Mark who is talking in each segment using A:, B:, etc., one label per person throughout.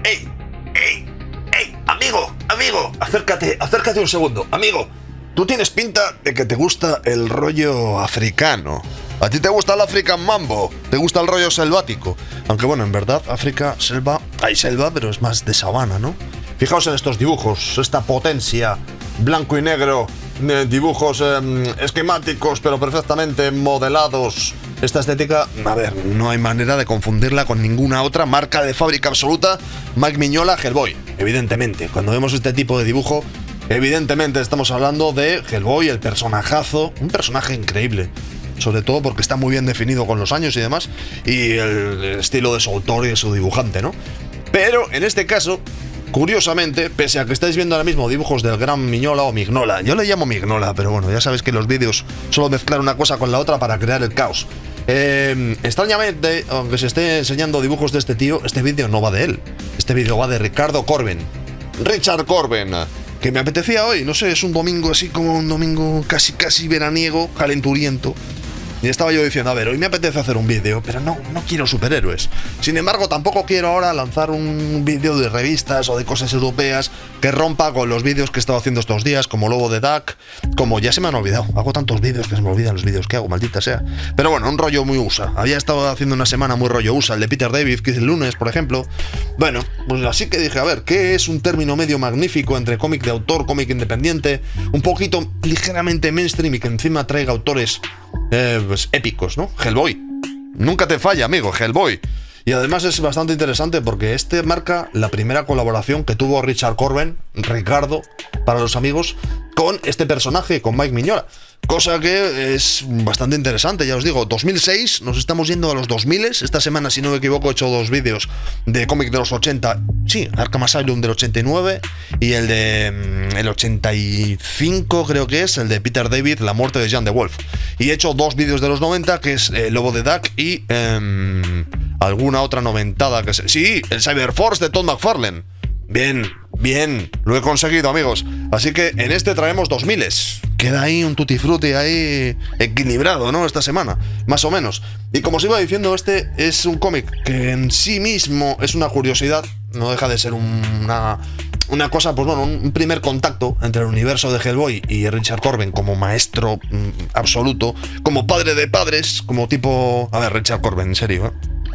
A: ¡Ey! ¡Ey! ¡Ey! ¡Amigo! Acércate un segundo. Amigo, tú tienes pinta de que te gusta el rollo africano. ¿A ti te gusta el African Mambo? ¿Te gusta el rollo selvático? Aunque bueno, en verdad, África, selva... Hay selva, pero es más de sabana, ¿no? Fijaos en estos dibujos, esta potencia, blanco y negro, dibujos esquemáticos, pero perfectamente modelados. Esta estética, a ver, no hay manera de confundirla con ninguna otra marca de fábrica absoluta. Mike Mignola, Hellboy. Evidentemente, cuando vemos este tipo de dibujo, evidentemente estamos hablando de Hellboy, el personajazo, un personaje increíble. Sobre todo porque está muy bien definido con los años y demás, y el estilo de su autor y de su dibujante, ¿no? Pero en este caso, curiosamente, pese a que estáis viendo ahora mismo dibujos del gran Mignola o Mignola, yo le llamo Mignola, pero bueno, ya sabéis que los vídeos solo mezclar una cosa con la otra para crear el caos. Extrañamente, aunque se esté enseñando dibujos de este tío, este vídeo no va de él. Este vídeo va de Ricardo Corben. Richard Corben, que me apetecía hoy, no sé, es un domingo así como un domingo casi veraniego, calenturiento. Y estaba yo diciendo, a ver, hoy me apetece hacer un vídeo, pero no quiero superhéroes. Sin embargo, tampoco quiero ahora lanzar un vídeo de revistas o de cosas europeas que rompa con los vídeos que he estado haciendo estos días, como Lobo de Duck, como ya se me han olvidado. Hago tantos vídeos que se me olvidan los vídeos que hago, maldita sea. Pero bueno, un rollo muy USA. Había estado haciendo una semana muy rollo USA, el de Peter David, que hice el lunes, por ejemplo. Bueno, pues así que dije, a ver, ¿qué es un término medio magnífico entre cómic de autor, cómic independiente, un poquito ligeramente mainstream y que encima traiga autores pues épicos, ¿no? Hellboy. Nunca te falla, amigo, Hellboy. Y además es bastante interesante porque este marca la primera colaboración que tuvo Richard Corben, Ricardo, para los amigos, con este personaje, con Mike Mignola. Cosa que es bastante interesante, ya os digo, 2006, nos estamos yendo a los 2000. Esta semana, si no me equivoco, he hecho 2 vídeos de cómic de los 80. Sí, Arkham Asylum del 89 y el de el 85, creo que es, el de Peter David, La muerte de Jan de Wolf. Y he hecho 2 vídeos de los 90, que es Lobo de Duck y alguna otra noventada que es... Sí, el Cyberforce de Todd McFarlane. Bien, lo he conseguido, amigos. Así que en este traemos 2000. Queda ahí un tutti frutti ahí equilibrado, ¿no? Esta semana, más o menos. Y como os iba diciendo, este es un cómic que en sí mismo es una curiosidad. No deja de ser una cosa, pues bueno, un primer contacto entre el universo de Hellboy y Richard Corben como maestro absoluto, como padre de padres, como tipo... A ver, Richard Corben, en serio, ¿eh?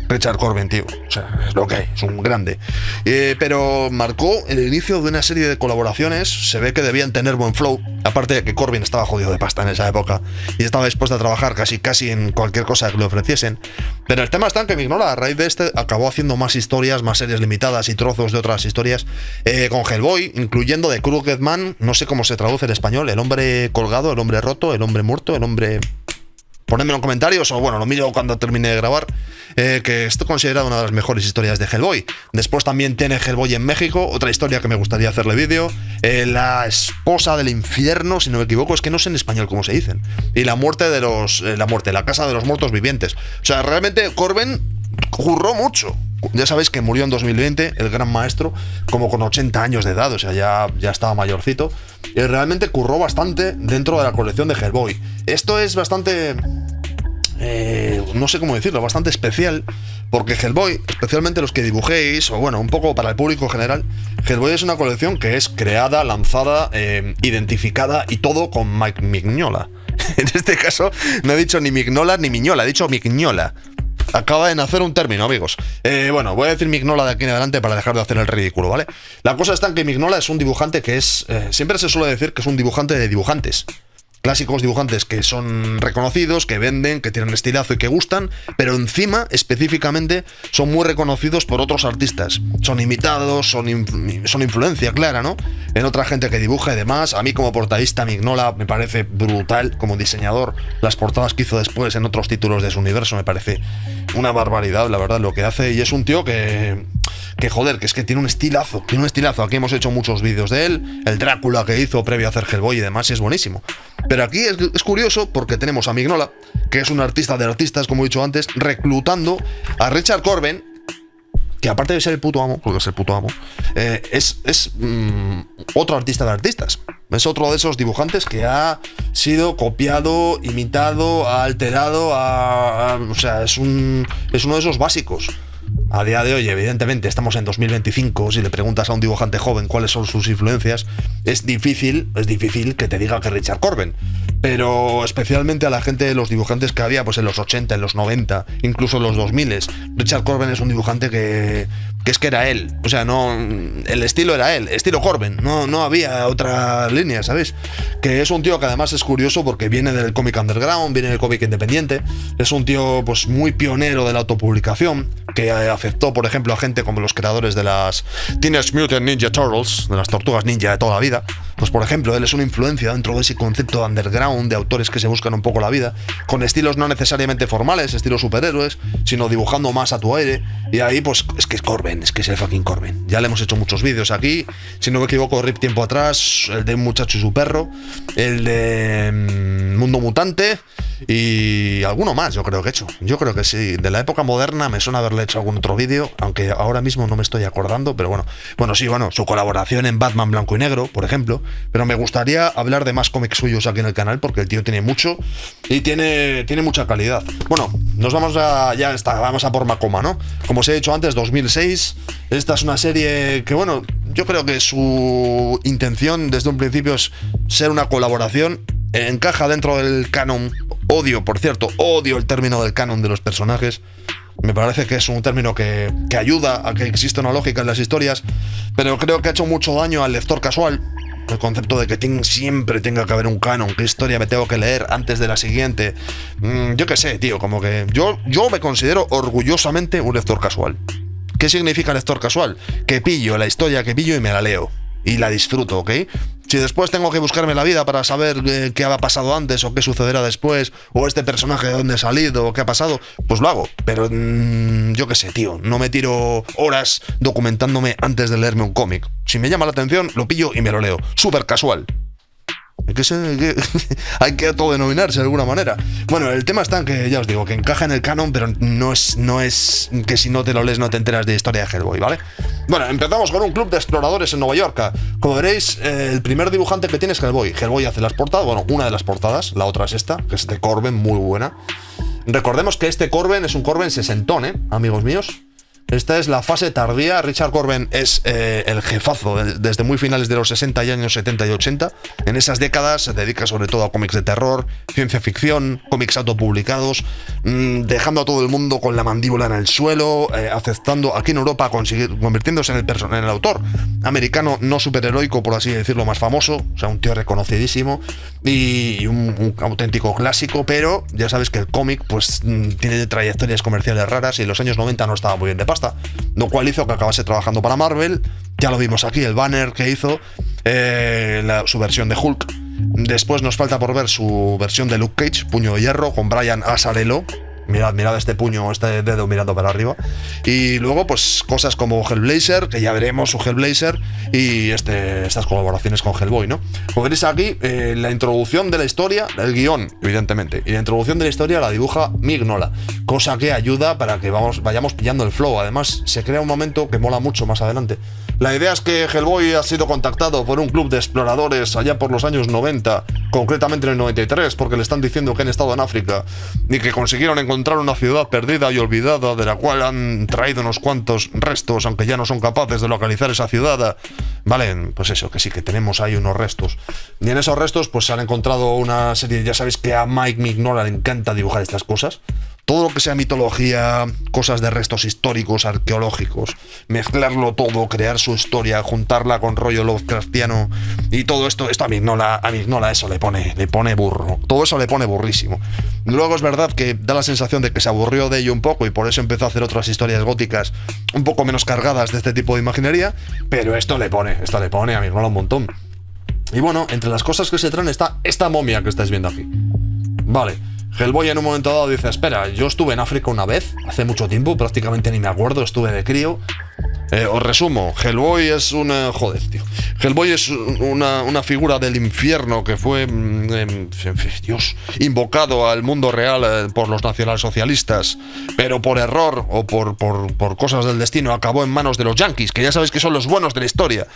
A: Richard Corben, tío, o sea, es lo que hay, es un grande. Pero marcó el inicio de una serie de colaboraciones. Se ve que debían tener buen flow, aparte de que Corben estaba jodido de pasta en esa época y estaba dispuesto a trabajar casi en cualquier cosa que le ofreciesen. Pero el tema está en que Mignola, a raíz de este, acabó haciendo más historias, más series limitadas y trozos de otras historias con Hellboy, incluyendo The Crooked Man, no sé cómo se traduce en español, el hombre colgado, el hombre roto, el hombre muerto, el hombre... Ponedmelo en comentarios, o bueno, lo miro cuando termine de grabar, que esto es considerado una de las mejores historias de Hellboy. Después también tiene Hellboy en México, otra historia que me gustaría hacerle vídeo, La esposa del infierno, si no me equivoco, es que no sé en español cómo se dicen, y La casa de los muertos vivientes. O sea, realmente Corben curró mucho. Ya sabéis que murió en 2020, el gran maestro, como con 80 años de edad, o sea, ya estaba mayorcito. Y realmente curró bastante dentro de la colección de Hellboy. Esto es bastante... no sé cómo decirlo, bastante especial, porque Hellboy, especialmente los que dibujéis, o bueno, un poco para el público general, Hellboy es una colección que es creada, lanzada, identificada y todo con Mike Mignola. En este caso, no he dicho ni Mignola ni Mignola, he dicho Mignola. Acaba de nacer un término, amigos. Bueno, voy a decir Mignola de aquí en adelante para dejar de hacer el ridículo, ¿vale? La cosa está en que Mignola es un dibujante que es... siempre se suele decir que es un dibujante de dibujantes. Clásicos dibujantes que son reconocidos, que venden, que tienen estilazo y que gustan, pero encima, específicamente, son muy reconocidos por otros artistas. Son imitados, son influencia clara, ¿no? En otra gente que dibuja y demás. A mí como portadista, Mignola me parece brutal como diseñador. Las portadas que hizo después en otros títulos de su universo me parece una barbaridad, la verdad, lo que hace. Y es un tío que joder, que es que tiene un estilazo. Aquí hemos hecho muchos vídeos de él. El Drácula que hizo previo a hacer Hellboy y demás, y es buenísimo. Pero aquí es curioso porque tenemos a Mignola, que es un artista de artistas, como he dicho antes, reclutando a Richard Corben, que aparte de ser el puto amo, porque es el puto amo, es otro artista de artistas. Es otro de esos dibujantes que ha sido copiado, imitado, ha alterado, o sea, es uno de esos básicos. A día de hoy, evidentemente, estamos en 2025. Si le preguntas a un dibujante joven cuáles son sus influencias, es difícil que te diga que Richard Corben. Pero especialmente a la gente, los dibujantes que había pues en los 80, en los 90, incluso en los 2000, Richard Corben es un dibujante que es que era él. O sea, no, el estilo era él, estilo Corben. No había otra línea, ¿sabes? Que es un tío que además es curioso porque viene del cómic underground, viene del cómic independiente. Es un tío pues muy pionero de la autopublicación, que afectó, por ejemplo, a gente como los creadores de las Teenage Mutant Ninja Turtles, de las tortugas ninja de toda la vida. Pues por ejemplo, él es una influencia dentro de ese concepto de underground, de autores que se buscan un poco la vida, con estilos no necesariamente formales, estilos superhéroes, sino dibujando más a tu aire. Y ahí pues es que es Corben, es que es el fucking Corben. Ya le hemos hecho muchos vídeos aquí, si no me equivoco, Rip tiempo atrás, el de Un muchacho y su perro, el de Mundo Mutante y alguno más yo creo que he hecho. Yo creo que sí, de la época moderna me suena haberle hecho algún otro vídeo, aunque ahora mismo no me estoy acordando, pero bueno, su colaboración en Batman Blanco y Negro, por ejemplo. Pero me gustaría hablar de más cómics suyos aquí en el canal, porque el tío tiene mucho y tiene mucha calidad. Bueno, vamos a por Makoma, ¿no? Como os he dicho antes, 2006. Esta es una serie que, bueno, yo creo que su intención desde un principio es ser una colaboración. Encaja dentro del canon. Por cierto, odio el término del canon de los personajes. Me parece que es un término que ayuda a que exista una lógica en las historias, pero creo que ha hecho mucho daño al lector casual. El concepto de que siempre tenga que haber un canon, qué historia me tengo que leer antes de la siguiente. Yo qué sé, tío, como que yo me considero orgullosamente un lector casual. ¿Qué significa lector casual? Que pillo la historia que pillo y me la leo. Y la disfruto, ¿ok? Si después tengo que buscarme la vida para saber qué ha pasado antes o qué sucederá después, o este personaje de dónde ha salido o qué ha pasado, pues lo hago. Pero yo qué sé, tío, no me tiro horas documentándome antes de leerme un cómic. Si me llama la atención, lo pillo y me lo leo. Súper casual. Hay que autodenominarse de alguna manera. Bueno, el tema está en que, ya os digo, que encaja en el canon, pero no es que si no te lo lees no te enteras de historia de Hellboy, ¿vale? Bueno, empezamos con un club de exploradores en Nueva York. Como veréis, el primer dibujante que tiene es Hellboy. Hellboy hace las portadas, bueno, una de las portadas, la otra es esta, que es de Corben, muy buena. Recordemos que este Corben es un Corben sesentón, amigos míos. Esta es la fase tardía. Richard Corben es el jefazo desde muy finales de los 60 y años 70 y 80. En esas décadas se dedica sobre todo a cómics de terror, ciencia ficción, cómics autopublicados, dejando a todo el mundo con la mandíbula en el suelo, aceptando aquí en Europa, convirtiéndose en el autor americano no superheroico, por así decirlo, más famoso. O sea, un tío reconocidísimo y un auténtico clásico, pero ya sabes que el cómic pues tiene trayectorias comerciales raras y en los años 90 no estaba muy bien de pasta, lo cual hizo que acabase trabajando para Marvel. Ya lo vimos aquí, el banner que hizo, su versión de Hulk. Después nos falta por ver su versión de Luke Cage, Puño de Hierro, con Brian Azzarello. Mirad este puño, este dedo mirando para arriba. Y luego, pues, cosas como Hellblazer, que ya veremos su Hellblazer, y estas colaboraciones con Hellboy, ¿no? Como veréis aquí, la introducción de la historia, el guión, evidentemente, y la introducción de la historia la dibuja Mignola, cosa que ayuda para que vayamos pillando el flow. Además, se crea un momento que mola mucho más adelante. La idea es que Hellboy ha sido contactado por un club de exploradores allá por los años 90, concretamente en el 93, porque le están diciendo que han estado en África y que consiguieron encontrar una ciudad perdida y olvidada, de la cual han traído unos cuantos restos, aunque ya no son capaces de localizar esa ciudad. Vale, pues eso, que sí, que tenemos ahí unos restos. Y en esos restos pues se han encontrado una serie, ya sabéis que a Mike Mignola le encanta dibujar estas cosas. Todo lo que sea mitología, cosas de restos históricos, arqueológicos, mezclarlo todo, crear su historia, juntarla con rollo Lovecraftiano y todo esto a Mignola eso le pone burro. Todo eso le pone burrísimo. Luego es verdad que da la sensación de que se aburrió de ello un poco y por eso empezó a hacer otras historias góticas un poco menos cargadas de este tipo de imaginería, pero esto le pone a Mignola un montón. Y bueno, entre las cosas que se traen está esta momia que estáis viendo aquí. Vale. Hellboy en un momento dado dice, espera, yo estuve en África una vez, hace mucho tiempo, prácticamente ni me acuerdo, estuve de crío. Os resumo, Hellboy es Hellboy es una figura del infierno que fue, invocado al mundo real por los nacionalsocialistas, pero por error o por cosas del destino acabó en manos de los yanquis, que ya sabéis que son los buenos de la historia.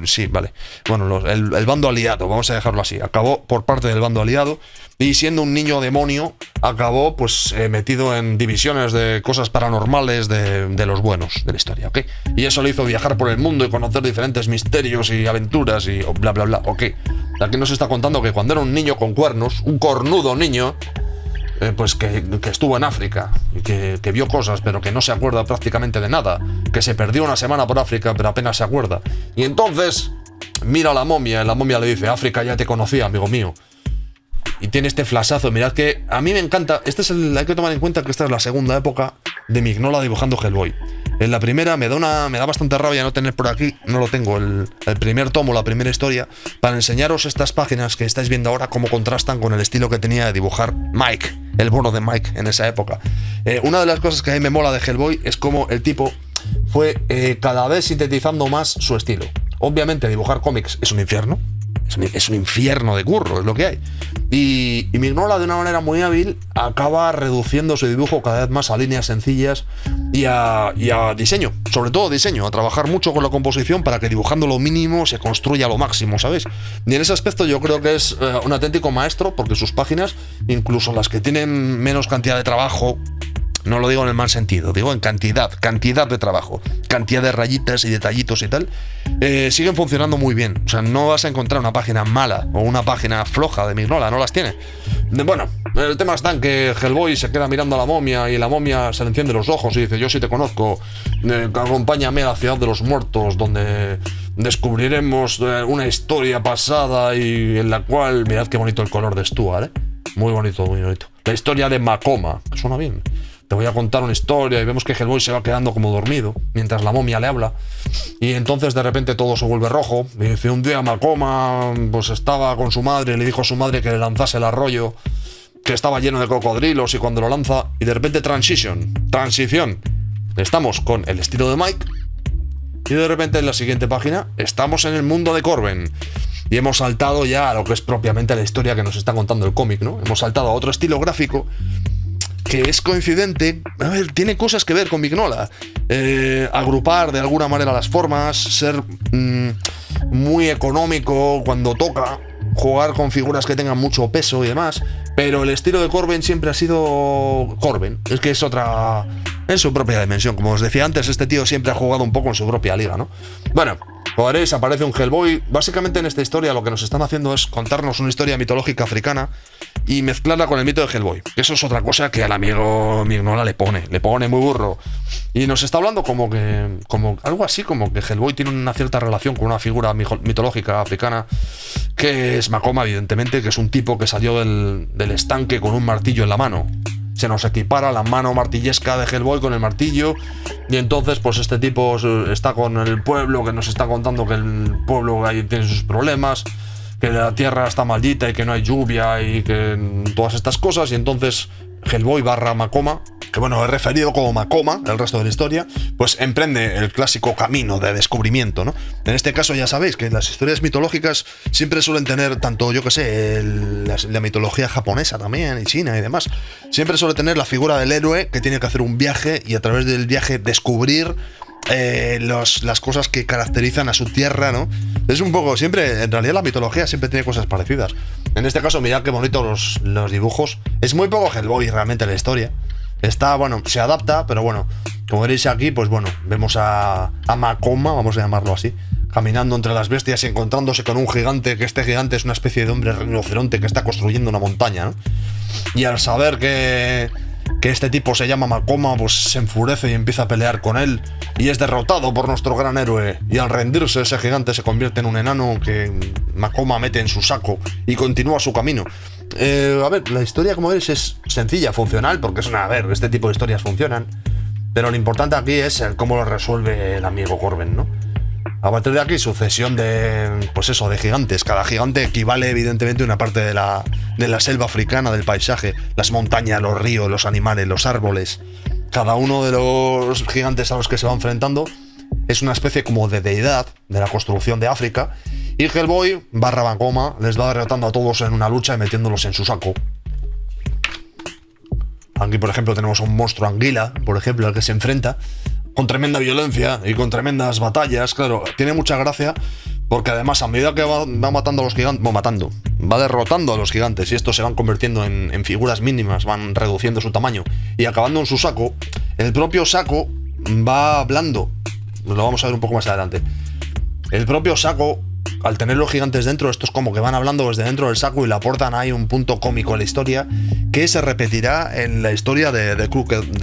A: Sí, vale. Bueno, el bando aliado, vamos a dejarlo así. Acabó por parte del bando aliado y siendo un niño demonio acabó pues metido en divisiones de cosas paranormales de los buenos de la historia, ¿ok? Y eso le hizo viajar por el mundo y conocer diferentes misterios y aventuras y bla bla bla, ¿ok? Aquí nos está contando que cuando era un niño con cuernos, un cornudo niño, pues que estuvo en África y que vio cosas pero que no se acuerda prácticamente de nada, que se perdió una semana por África pero apenas se acuerda, y entonces mira a la momia y la momia le dice: África ya te conocía, amigo mío. Y tiene este flashazo. Mirad que a mí me encanta. Hay que tomar en cuenta que esta es la segunda época de Mignola dibujando Hellboy. En la primera me da bastante rabia no tener por aquí, no lo tengo, el primer tomo, la primera historia, para enseñaros estas páginas que estáis viendo ahora, cómo contrastan con el estilo que tenía de dibujar Mike, el bono de Mike en esa época. Una de las cosas que a mí me mola de Hellboy es cómo el tipo fue cada vez sintetizando más su estilo. Obviamente dibujar cómics es un infierno. Es un infierno de curro, es lo que hay. Y Mignola, de una manera muy hábil, acaba reduciendo su dibujo cada vez más a líneas sencillas y a diseño, sobre todo diseño, a trabajar mucho con la composición para que dibujando lo mínimo se construya lo máximo, ¿sabéis? Y en ese aspecto yo creo que es un auténtico maestro, porque sus páginas, incluso las que tienen menos cantidad de trabajo, no lo digo en el mal sentido, digo en cantidad de trabajo, cantidad de rayitas y detallitos y tal, siguen funcionando muy bien. O sea, no vas a encontrar una página mala o una página floja de Mignola, no las tiene. Bueno, el tema está en que Hellboy se queda mirando a la momia y la momia se le enciende los ojos y dice: yo sí te conozco, acompáñame a la ciudad de los muertos, donde descubriremos una historia pasada y en la cual, mirad qué bonito el color de Stuart, muy bonito, muy bonito. La historia de Macoma, suena bien. Te voy a contar una historia, y vemos que Hellboy se va quedando como dormido mientras la momia le habla, y entonces de repente todo se vuelve rojo. Y dice: un día Macoma pues estaba con su madre y le dijo a su madre que le lanzase el arroyo, que estaba lleno de cocodrilos, y cuando lo lanza, y de repente transición, estamos con el estilo de Mike, y de repente en la siguiente página estamos en el mundo de Corben. Y hemos saltado ya a lo que es propiamente la historia que nos está contando el cómic, ¿no? Hemos saltado a otro estilo gráfico que es coincidente, a ver, tiene cosas que ver con Mignola. Agrupar de alguna manera las formas, ser muy económico cuando toca, jugar con figuras que tengan mucho peso y demás, pero el estilo de Corben siempre ha sido Corben, es que es otra, en su propia dimensión. Como os decía antes, este tío siempre ha jugado un poco en su propia liga, ¿no? Bueno, como veréis, aparece un Hellboy. Básicamente en esta historia lo que nos están haciendo es contarnos una historia mitológica africana y mezclarla con el mito de Hellboy. Eso es otra cosa que al amigo Mignola le pone muy burro. Y nos está hablando como algo así, como que Hellboy tiene una cierta relación con una figura mitológica africana, que es Macoma, evidentemente, que es un tipo que salió del estanque con un martillo en la mano. Se nos equipara la mano martillesca de Hellboy con el martillo, y entonces pues este tipo está con el pueblo, que nos está contando que el pueblo ahí tiene sus problemas, que la tierra está maldita y que no hay lluvia y que todas estas cosas, y entonces Hellboy / Macoma, que bueno, es referido como Macoma el resto de la historia, pues emprende el clásico camino de descubrimiento, ¿no? En este caso ya sabéis que las historias mitológicas siempre suelen tener, tanto yo que sé, la mitología japonesa también, y china y demás, siempre suele tener la figura del héroe que tiene que hacer un viaje y a través del viaje descubrir las cosas que caracterizan a su tierra, ¿no? Es un poco, siempre, en realidad la mitología siempre tiene cosas parecidas. En este caso, mirad qué bonitos los dibujos. Es muy poco Hellboy realmente la historia. Está, bueno, se adapta, pero bueno, como veréis aquí, pues bueno, vemos a Macoma, vamos a llamarlo así, caminando entre las bestias y encontrándose con un gigante, que este gigante es una especie de hombre rinoceronte que está construyendo una montaña, ¿no? Y al saber que este tipo se llama Macoma, pues se enfurece y empieza a pelear con él, y es derrotado por nuestro gran héroe, y al rendirse ese gigante se convierte en un enano que Macoma mete en su saco y continúa su camino. A ver, la historia, como veis, es sencilla, funcional, porque este tipo de historias funcionan, pero lo importante aquí es cómo lo resuelve el amigo Corben, ¿no? A partir de aquí, sucesión de gigantes. Cada gigante equivale evidentemente a una parte de la selva africana, del paisaje, las montañas, los ríos, los animales, los árboles. Cada uno de los gigantes a los que se va enfrentando es una especie como de deidad de la construcción de África, y Hellboy / Macoma les va derrotando a todos en una lucha y metiéndolos en su saco. Aquí, por ejemplo, tenemos a un monstruo anguila, por ejemplo, al que se enfrenta, con tremenda violencia y con tremendas batallas. Claro, tiene mucha gracia porque además a medida que va matando a los gigantes, va derrotando a los gigantes y estos se van convirtiendo en figuras mínimas, van reduciendo su tamaño y acabando en su saco, el propio saco va hablando. Lo vamos a ver un poco más adelante. El propio saco, al tener los gigantes dentro, estos como que van hablando desde dentro del saco y le aportan ahí un punto cómico a la historia que se repetirá en la historia de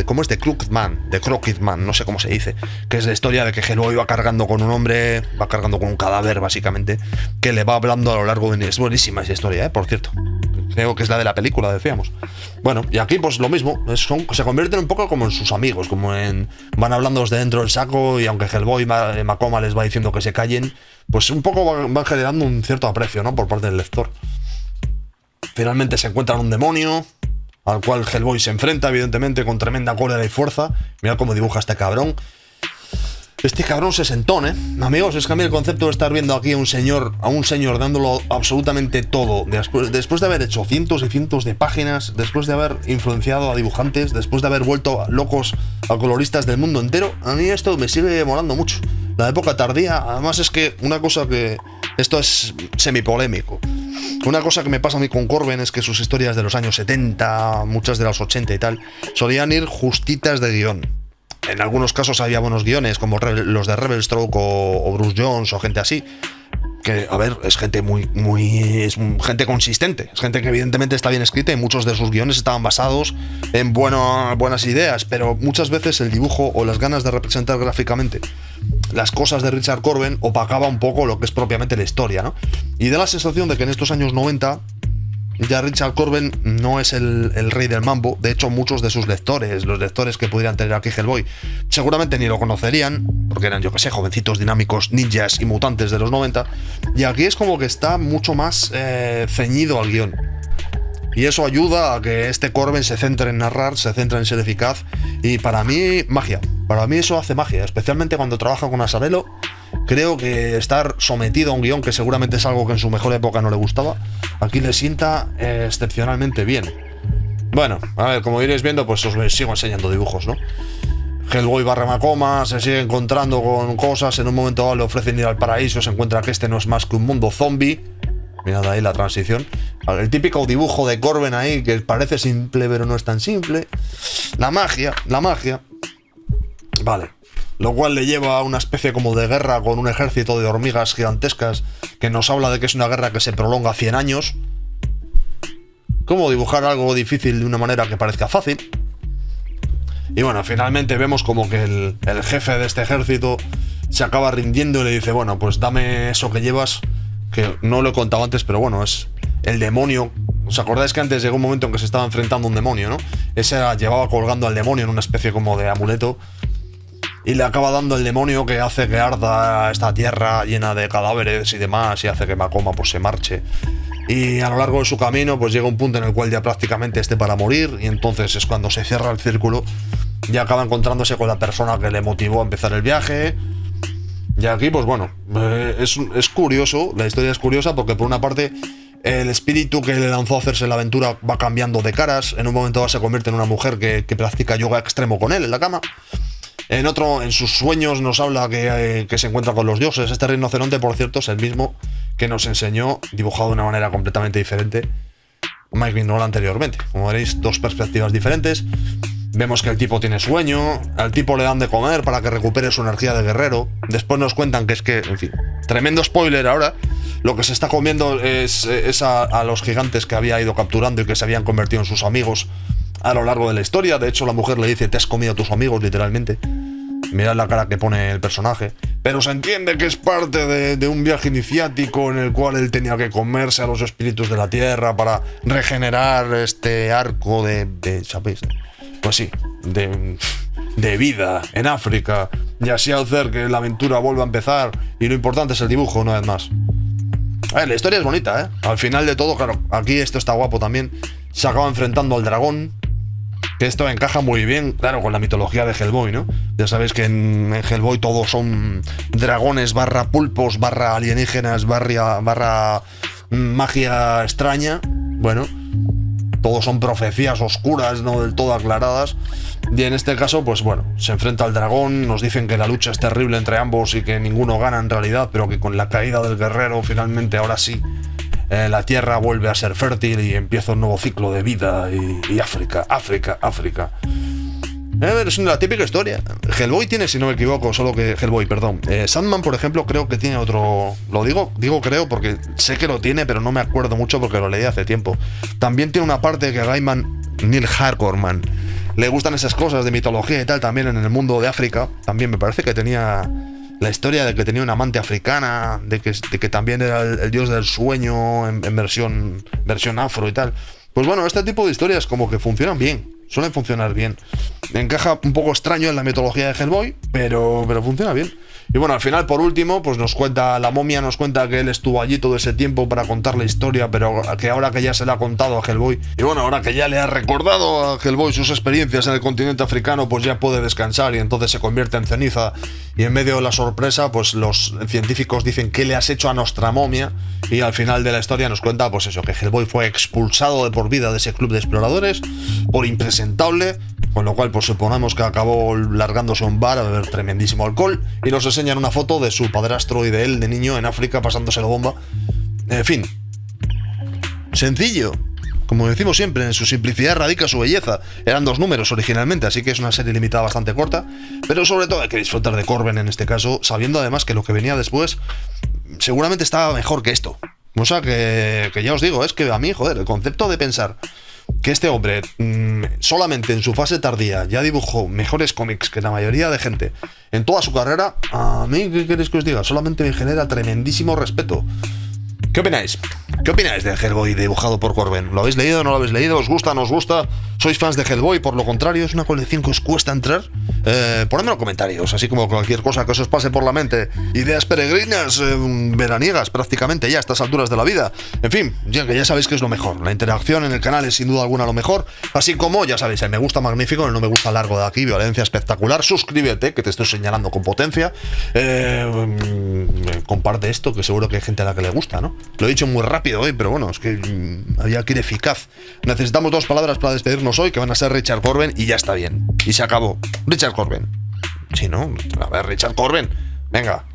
A: ¿cómo es? De Crooked-Man, no sé cómo se dice, que es la historia de que Hellboy va cargando con un hombre, va cargando con un cadáver básicamente, que le va hablando a lo largo de... Es buenísima esa historia, por cierto. Creo que es la de la película, decíamos. Bueno, y aquí pues lo mismo, se convierten un poco como en sus amigos, van hablando desde dentro del saco y aunque Hellboy y Macoma les va diciendo que se callen, pues un poco van generando un cierto aprecio, ¿no? Por parte del lector. Finalmente se encuentran un demonio, al cual Hellboy se enfrenta, evidentemente, con tremenda cólera y fuerza. Mirad cómo dibuja este cabrón. Este cabrón se sentón, ¿eh? Amigos, es que a mí el concepto de estar viendo aquí a un señor dándolo absolutamente todo, después de haber hecho cientos y cientos de páginas, después de haber influenciado a dibujantes, después de haber vuelto locos a coloristas del mundo entero, a mí esto me sigue molando mucho. La época tardía, además es que una cosa que... Esto es semipolémico. Una cosa que me pasa a mí con Corben es que sus historias de los años 70, muchas de los 80 y tal, solían ir justitas de guión. En algunos casos había buenos guiones, como los de Revelstoke o Bruce Jones o gente así. Que, a ver, es gente es gente consistente. Es gente que evidentemente está bien escrita y muchos de sus guiones estaban basados en buenas ideas. Pero muchas veces el dibujo o las ganas de representar gráficamente las cosas de Richard Corben opacaba un poco lo que es propiamente la historia, ¿no? Y da la sensación de que en estos años 90... ya Richard Corben no es el rey del mambo. De hecho, muchos de sus lectores, los lectores que pudieran tener aquí Hellboy, seguramente ni lo conocerían, porque eran, yo que sé, jovencitos dinámicos, ninjas y mutantes de los 90. Y aquí es como que está mucho más ceñido al guión. Y eso ayuda a que este Corben se centre en narrar, se centre en ser eficaz. Y para mí, magia. Para mí eso hace magia, especialmente cuando trabaja con Azzarello. Creo que estar sometido a un guión, que seguramente es algo que en su mejor época no le gustaba, aquí le sienta excepcionalmente bien. Bueno, a ver, como iréis viendo, pues os sigo enseñando dibujos, ¿no? Hellboy barra Macoma se sigue encontrando con cosas, en un momento dado le ofrecen ir al paraíso, se encuentra que este no es más que un mundo zombie. Mirad ahí la transición. El típico dibujo de Corben ahí, que parece simple pero no es tan simple. La magia. Vale. Lo cual le lleva a una especie como de guerra con un ejército de hormigas gigantescas que nos habla de que es una guerra que se prolonga 100 años. ¿Cómo dibujar algo difícil de una manera que parezca fácil? Y bueno, finalmente vemos como que el jefe de este ejército se acaba rindiendo y le dice, bueno, pues dame eso que llevas, que no lo he contado antes, pero bueno, es el demonio. ¿Os acordáis que antes llegó un momento en que se estaba enfrentando a un demonio, no? Llevaba colgando al demonio en una especie como de amuleto. Y le acaba dando el demonio que hace que arda esta tierra llena de cadáveres y demás, y hace que Macoma pues se marche. Y a lo largo de su camino pues llega un punto en el cual ya prácticamente esté para morir, y entonces es cuando se cierra el círculo y acaba encontrándose con la persona que le motivó a empezar el viaje. Y aquí pues bueno, es curioso, la historia es curiosa porque por una parte el espíritu que le lanzó a hacerse la aventura va cambiando de caras. En un momento se convierte en una mujer que practica yoga extremo con él en la cama. En otro, en sus sueños nos habla que se encuentra con los dioses. Este rinoceronte, por cierto, es el mismo que nos enseñó, dibujado de una manera completamente diferente, Mike Mignola anteriormente. Como veréis, dos perspectivas diferentes. Vemos que el tipo tiene sueño, al tipo le dan de comer para que recupere su energía de guerrero. Después nos cuentan que es que, en fin, tremendo spoiler ahora. Lo que se está comiendo es a los gigantes que había ido capturando y que se habían convertido en sus amigos a lo largo de la historia. De hecho, la mujer le dice, te has comido a tus amigos, literalmente. Mirad la cara que pone el personaje. Pero se entiende que es parte de un viaje iniciático en el cual él tenía que comerse a los espíritus de la tierra para regenerar este arco de ¿sabéis? Pues sí, de vida en África. Y así hacer que la aventura vuelva a empezar. Y lo importante es el dibujo, una vez más. A ver, la historia es bonita, ¿eh? Al final de todo, claro, aquí esto está guapo también. Se acaba enfrentando al dragón. Que esto encaja muy bien, claro, con la mitología de Hellboy, ¿no? Ya sabéis que en Hellboy todos son dragones barra pulpos, barra alienígenas, barra magia extraña. Bueno, todos son profecías oscuras, no del todo aclaradas. Y en este caso, pues bueno, se enfrenta al dragón, nos dicen que la lucha es terrible entre ambos y que ninguno gana en realidad, pero que con la caída del guerrero, finalmente, ahora sí, la tierra vuelve a ser fértil y empieza un nuevo ciclo de vida y África. Es la típica historia. Hellboy tiene, si no me equivoco, Sandman, por ejemplo, creo que tiene otro... Lo digo creo porque sé que lo tiene, pero no me acuerdo mucho porque lo leí hace tiempo. También tiene una parte que a Gaiman, Neil Harcorman, le gustan esas cosas de mitología y tal, también en el mundo de África. También me parece que tenía la historia de que tenía una amante africana, de que también era el dios del sueño en versión afro y tal. Pues bueno, este tipo de historias como que funcionan bien. Suelen funcionar bien. Encaja un poco extraño en la mitología de Hellboy, pero funciona bien. Y bueno, al final, por último, pues la momia nos cuenta que él estuvo allí todo ese tiempo para contar la historia, pero que ahora que ya se le ha contado a Hellboy, y bueno, ahora que ya le ha recordado a Hellboy sus experiencias en el continente africano, pues ya puede descansar y entonces se convierte en ceniza. Y en medio de la sorpresa, pues los científicos dicen ¿qué le has hecho a nuestra momia? Y al final de la historia nos cuenta, pues eso, que Hellboy fue expulsado de por vida de ese club de exploradores por impresentable, con lo cual pues suponemos que acabó largándose a un bar a beber tremendísimo alcohol, y nos enseñan una foto de su padrastro y de él de niño en África pasándose la bomba. En fin, sencillo. Como decimos siempre, en su simplicidad radica su belleza. Eran 2 números originalmente, así que es una serie limitada bastante corta, pero sobre todo hay que disfrutar de Corben en este caso, sabiendo además que lo que venía después seguramente estaba mejor que esto. O sea que ya os digo, es que a mí, joder, el concepto de pensar que este hombre solamente en su fase tardía ya dibujó mejores cómics que la mayoría de gente en toda su carrera, a mí, ¿qué queréis que os diga? Solamente me genera tremendísimo respeto. ¿Qué opináis? ¿Qué opináis de Hellboy dibujado por Corben? ¿Lo habéis leído? ¿No lo habéis leído? ¿Os gusta? ¿No os gusta? ¿Sois fans de Hellboy? Por lo contrario, ¿es una colección que os cuesta entrar? Ponedme en los comentarios, así como cualquier cosa que os pase por la mente. Ideas peregrinas, veraniegas, prácticamente ya a estas alturas de la vida. En fin, ya sabéis que es lo mejor. La interacción en el canal es sin duda alguna lo mejor. Así como, ya sabéis, el me gusta magnífico, el no me gusta largo de aquí, violencia espectacular. Suscríbete, que te estoy señalando con potencia. Comparte esto, que seguro que hay gente a la que le gusta, ¿no? Lo he dicho muy rápido hoy, pero bueno, es que había que ir eficaz. Necesitamos 2 palabras para despedirnos hoy, que van a ser Richard Corben, y ya está bien. Y se acabó. Richard Corben. Sí, ¿no? A ver, Richard Corben. Venga.